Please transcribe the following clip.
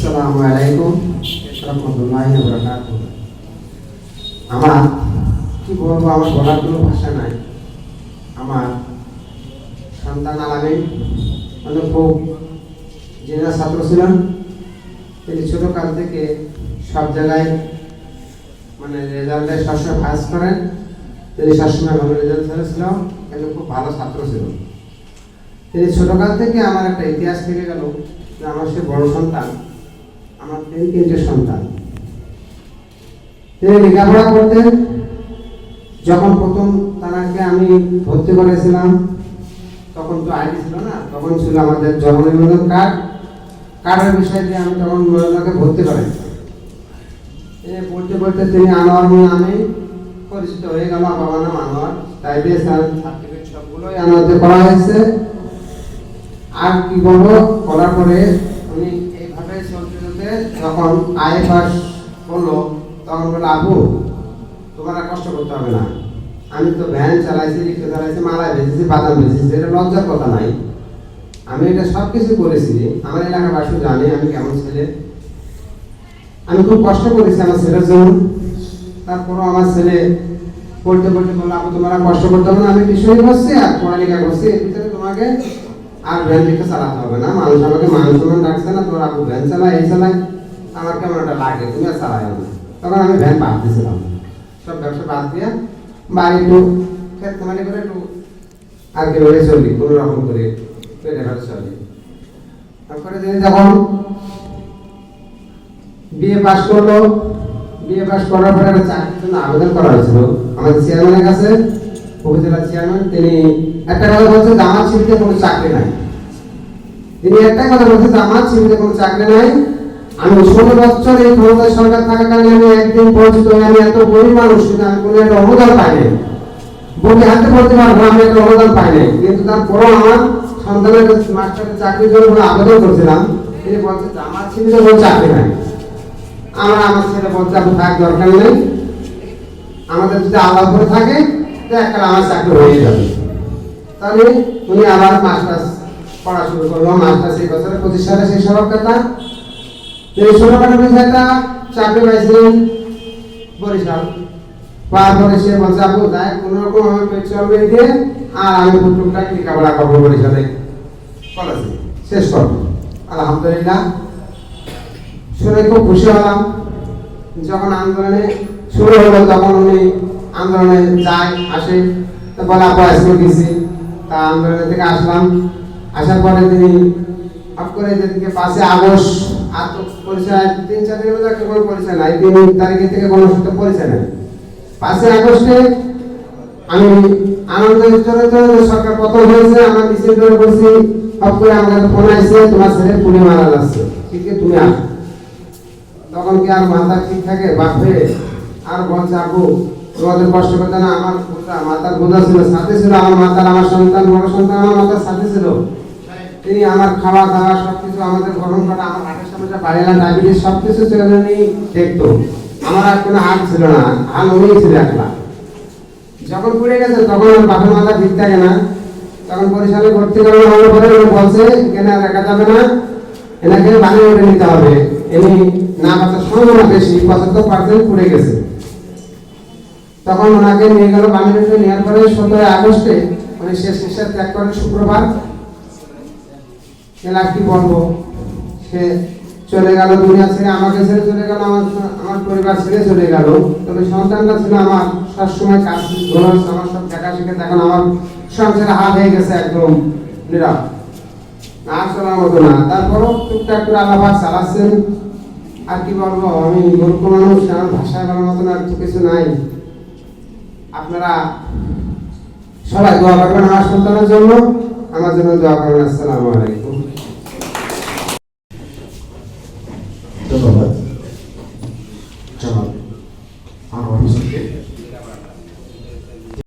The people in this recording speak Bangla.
আসসালামু আলাইকুম রাহমাতুল্লাহি ওয়া বারাকাতুহু। আমার কি বলবো, আমার বলার কোনো ভাষা নাই। আমার সন্তান আলামিন খুব জেনারেল ছাত্র ছিলেন। তিনি ছোটকাল থেকে সব জায়গায় রেজাল্টে সবসময় ফার্স্ট করেন। তিনি সবসময় ভালো রেজাল্ট করেছিল, কিন্তু খুব ভালো ছাত্র ছিল। তিনি ছোটকাল থেকে আমার একটা ইতিহাস থেকে গেল যে আমার সে বড় সন্তান, আমার তিনটে সন্তান। তিনি লেখাপড়া করতেন। যখন প্রথম তাকে আমি ভর্তি করেছিলাম তখন তো আইডি ছিল না, তখন ছিল আমাদের জন্ম নিবন্ধন কার্ডের বিষয় দিয়ে আমি তখন মহিলাকে ভর্তি করেছিলাম। পড়তে পড়তে তিনি আনোয়ার নামে পরিচিত হয়ে গেল। আমার বাবার নাম আনোয়ার, তাই দিয়ে সার্টিফিকেট সবগুলোই আনোয়ারতে করা হয়েছে। আর কি বলবো, করার পরে উনি এইভাবে চলতে চলতে যখন আয় পাস করলো তখন বললো, আপু তোমার কষ্ট করতে হবে না, আমি তো ভ্যান চালাইছি, রিক্সা চালাইছি, মালাই বেঁচেছি, বাদাম বেঁচেছি, এটা লজ্জার কথা নাই। আমি এটা সব কিছু করেছি। আমার এলাকাবাসী জানে আমি কেমন ছেলে। আমি খুব কষ্ট করেছি আমার ছেলের জন্য। তারপরও আমার ছেলে পড়তে পড়তে বললো, আপু তোমার কষ্ট করতে হবে না, আমি টিউশনি করছি আর পড়ালেখা করছি, এর ভিতরে তোমাকে আর ভ্যান রিক্সা চালাতে হবে না। মানুষ আমাকে মানুষ ডাকছে না, তোমার আপু ভ্যান চালায়, এই চালায়, আমার কেমন একটা লাগে, তুমি আর চালাই না। তখন আমি ভ্যান বাদ দিয়েছিলাম, সব ব্যবসা বাদ দিয়ে বাড়ি একটু খেত কামানি করে একটু আর কি রয়ে চলি, কোনো রকম করে পেটে ঘাটে চলি। তারপরে তিনি যখন বিএ পাস করলো, বিএ পাস করার পরে একটা চাকরির জন্য আবেদন করা হয়েছিল আমাদের চেয়ারম্যানের কাছে, উপজেলা চেয়ারম্যান। তিনি একটা কথা বলছে যে আমার ছিপিতে কোনো চাকরি নাই। তিনি একটা কথা বলছে যে আমার ছিপিতে কোনো চাকরি নাই। আমি 16 বছর এই ক্ষমতায় সরকার থাকাকালীন আমি একদিন পরিচিত হয়ে আমি এত গরিব মানুষ, কিন্তু আমি কোনো একটা অনুদান পাইনি। বলি হাতে বলতে পারবো আমি একটা অনুদান পাইনি, কিন্তু তারপরও আমার সন্তানের মাস্টারের চাকরির জন্য আবেদন করছিলাম। তিনি বলছে যে আমার ছিপিতে কোনো চাকরি নাই। আমার ছেলে বলছে, আপনি থাক দরকার নেই, আমাদের যদি আলাদা করে থাকে তো একটা আমার চাকরি হয়ে যাবে। তাহলে উনি আবার মাস্টার্স পড়া শুরু করলো। মাস্টার্স এই বছরে 25 সালে শেষ হওয়ার কথা। তিনি ছোটখাটো একটা চাকরি পাইছিলেন বরিশাল। পাওয়ার পরে সে বলছে, আপু যাই কোনো রকম আমার পেট চলবে দিয়ে আর আমি টুকটাক লেখাপড়া করবো বরিশালে, কলেজে শেষ করবো। আলহামদুলিল্লাহ শুনে খুব খুশি হলাম। যখন আন্দোলনে শুরু হলো তখন উনি আন্দোলনে যায় আসে, তো বলে আপু আজকে গেছি। তা আন্দোলন থেকে আসলাম, আসার পরে তিনি হঠাৎ করে যেদিকে 5 আগস্ট আর তো পরিচয় 3-4 দিনের মধ্যে কোনো পরিচয় নাই, 3 তারিখে থেকে কোনো সাথে পরিচয় নাই। 5 আগস্টে আমি আনন্দের জন্য সরকার পতন হয়েছে, আমরা মিছিল করে বলছি, হঠাৎ করে আমাকে ফোন আসছে, তোমার ছেলে পুড়ে মারা যাচ্ছে, ঠিক আছে তুমি আসো। তখন কি আর মাথা ঠিক থাকে বাপে? আর বলছে, আপু তোমাদের কষ্ট করতে না, আমার মাথার বোঝা ছিল, সাথে ছিল আমার মাথার, আমার সন্তান বড় সন্তান আমার মাথার সাথে ছিল। তিনি আমার খাওয়া দাওয়া সবকিছু আমাদের গরম করা, আমার হাটের সমস্যা, বাড়িলা ডায়াবেটিস সবকিছু উনি দেখতো। আমার আর কোনো হাত ছিল না, হাল উনি ছিল একলা। যখন পড়ে গেছে তখন আমার বাপের মাথা ঠিক থাকে না। তখন বরিশালে ভর্তি করানো হওয়ার পরে উনি বলছে, এখানে আর রাখা যাবে না, এনাকে বানিয়ে উঠে নিতে হবে। এমনি না বাঁচার সম্ভাবনা বেশি, 75% পড়ে গেছে। তখন ওনাকে নিয়ে গেল বানিয়ে নেওয়ার পরে 17 আগস্টে উনি শেষ নিঃশ্বাস ত্যাগ করেন শুক্রবার। এলা কি বলবো, সে চলে গেল দুনিয়া ছেড়ে, আমাকে ছেড়ে চলে গেল, আমার পরিবার ছেড়ে চলে গেল। তবে সন্তানটা ছিল আমার সবসময় কাজ ধরো, আমার সব দেখা শিখে, এখন আমার সংসারে হাত হয়ে গেছে একদম নীরব, আর চলার মতো না। তারপরও টুকটাক করে আল্লাহ চালাচ্ছেন। আর কি বলবো, আমি মূর্খ মানুষ, আমার ভাষায় বলার মতো আর কিছু নাই। আপনারা সবাই দোয়া করবেন আমার সন্তানের জন্য, আমার জন্য দোয়া করবেন। আসসালামু আলাইকুম।